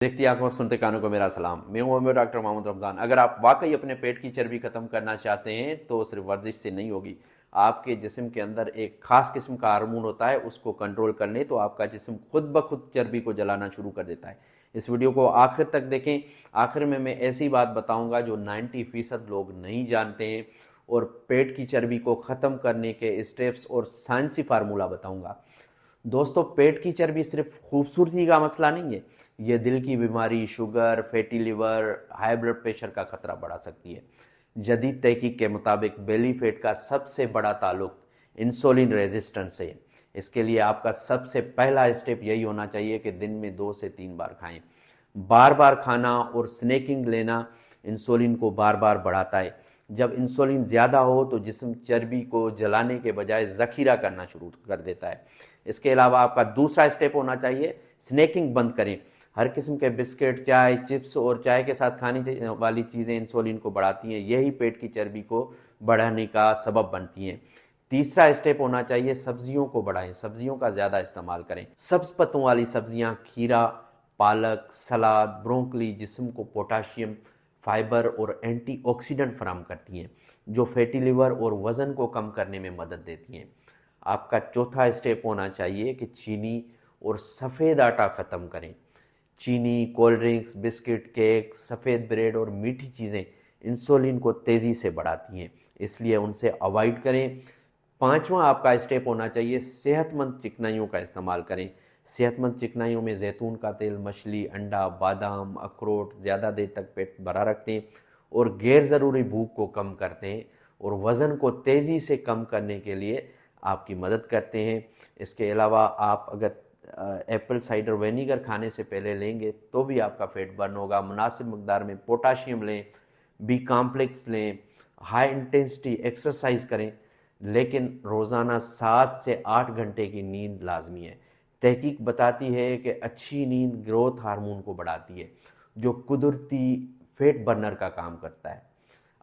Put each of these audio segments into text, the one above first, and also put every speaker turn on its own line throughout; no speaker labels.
देखती आंखों और सुनते कानों को मेरा सलाम। मैं हूं डॉक्टर मोहम्मद रमज़ान। अगर आप वाकई अपने पेट की चर्बी खत्म करना चाहते हैं तो सिर्फ वर्जिश से नहीं होगी। आपके जिस्म के अंदर एक खास किस्म का हार्मोन होता है, उसको कंट्रोल कर लें तो आपका जिस्म खुद ब खुद चर्बी को जलाना शुरू कर देता है। इस वीडियो को आखिर तक देखें। आखिर में मैं ऐसी बात बताऊंगा जो 90% लोग नहीं जानते हैं, और पेट की चर्बी को ख़त्म करने के स्टेप्स और साइंसी फार्मूला बताऊंगा। दोस्तों, पेट की चर्बी सिर्फ खूबसूरती का मसला नहीं है, ये दिल की बीमारी, sugar, fatty liver, high blood pressure का खतरा बढ़ा सकती है। जदीद तहकीक के मुताबिक बेली फैट का सबसे बड़ा ताल्लुक इंसुलिन रेजिस्टेंस से है। इसके लिए आपका सबसे पहला स्टेप यही होना चाहिए कि दिन में 2 से 3 बार खाएं। बार बार खाना और स्नैकिंग लेना इंसुलिन को बार बार बढ़ाता है। जब इंसुलिन ज़्यादा हो तो जिस्म चर्बी को जलाने के बजाय ज़ख़ीरा करना शुरू कर देता है। इसके अलावा आपका दूसरा स्टेप होना चाहिए, स्नैकिंग बंद करें। हर किस्म के बिस्किट, चाय, चिप्स और चाय के साथ खाने वाली चीज़ें इंसुलिन को बढ़ाती हैं, यही पेट की चर्बी को बढ़ाने का सबब बनती हैं। तीसरा स्टेप होना चाहिए, सब्जियों को बढ़ाएं, सब्जियों का ज़्यादा इस्तेमाल करें। सब्ज पत्तों वाली सब्जियां, खीरा, पालक, सलाद, ब्रोकली जिस्म को पोटाशियम, फाइबर और एंटीऑक्सीडेंट फराहम करती हैं, जो फैटी लिवर और वज़न को कम करने में मदद देती हैं। आपका चौथा स्टेप होना चाहिए कि चीनी और सफ़ेद आटा ख़त्म करें। चीनी, कोल्ड ड्रिंक्स, बिस्किट, केक, सफ़ेद ब्रेड और मीठी चीज़ें इंसुलिन को तेज़ी से बढ़ाती हैं, इसलिए उनसे अवॉइड करें। पांचवा आपका स्टेप होना चाहिए, सेहतमंद चिकनाइयों का इस्तेमाल करें। सेहतमंद चिकनाइयों में जैतून का तेल, मछली, अंडा, बादाम, अखरोट ज़्यादा देर तक पेट भरा रखते हैं और गैर ज़रूरी भूख को कम करते हैं और वज़न को तेज़ी से कम करने के लिए आपकी मदद करते हैं। इसके अलावा आप अगर एप्पल साइडर विनीगर खाने से पहले लेंगे तो भी आपका पेट बर्न होगा। मुनासिब मकदार में पोटाशियम लें, बी कॉम्प्लेक्स लें, हाई इंटेंसिटी एक्सरसाइज करें, लेकिन रोज़ाना 7 से 8 घंटे की नींद लाजमी है। तहकीक बताती है कि अच्छी नींद ग्रोथ हार्मोन को बढ़ाती है, जो कुदरती फैट बर्नर का काम करता है।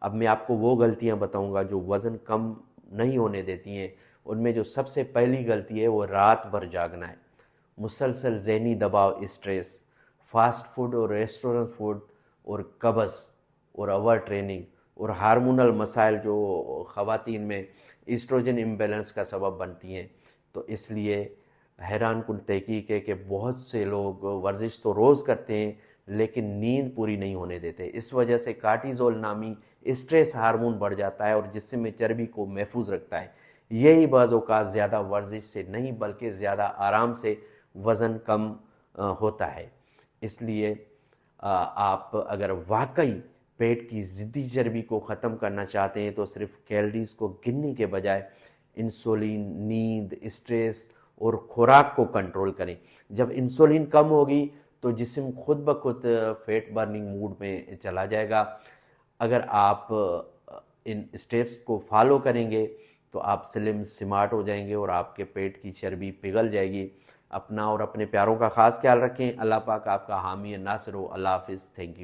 अब मैं आपको वो गलतियां बताऊंगा जो वज़न कम नहीं होने देती हैं। उनमें जो सबसे पहली गलती है वो रात भर जागना है। मुसलसल ज़हनी दबाव, स्ट्रेस, फास्ट फूड और रेस्टोरेंट फूड और कब्ज़ और ओवर ट्रेनिंग और हार्मोनल मसाइल जो ख़वातीन में ईस्ट्रोजन इम्बैलेंस का सबब बनती हैं। तो इसलिए हैरान कुन तहकीक है कि बहुत से लोग वर्जिश तो रोज़ करते हैं लेकिन नींद पूरी नहीं होने देते। इस वजह से कार्टिज़ोल नामी स्ट्रेस हार्मोन बढ़ जाता है और जिस्म में चर्बी को महफूज रखता है। यही बाज़ औक़ात ज़्यादा वर्जिश से नहीं बल्कि ज़्यादा आराम से वज़न कम होता है। इसलिए आप अगर वाकई पेट की ज़िद्दी चर्बी को ख़त्म करना चाहते हैं तो सिर्फ कैलोरीज़ को गिनने के बजाय इंसुलिन, नींद, स्ट्रेस और खुराक को कंट्रोल करें। जब इंसुलिन कम होगी तो जिस्म खुद ब खुद फैट बर्निंग मूड में चला जाएगा। अगर आप इन स्टेप्स को फॉलो करेंगे तो आप स्लिम स्मार्ट हो जाएंगे और आपके पेट की चर्बी पिघल जाएगी। अपना और अपने प्यारों का ख़ास ख्याल रखें। अल्लाह पाक आपका हामी नासिर हो। अल्लाह हाफिज़। Thank you.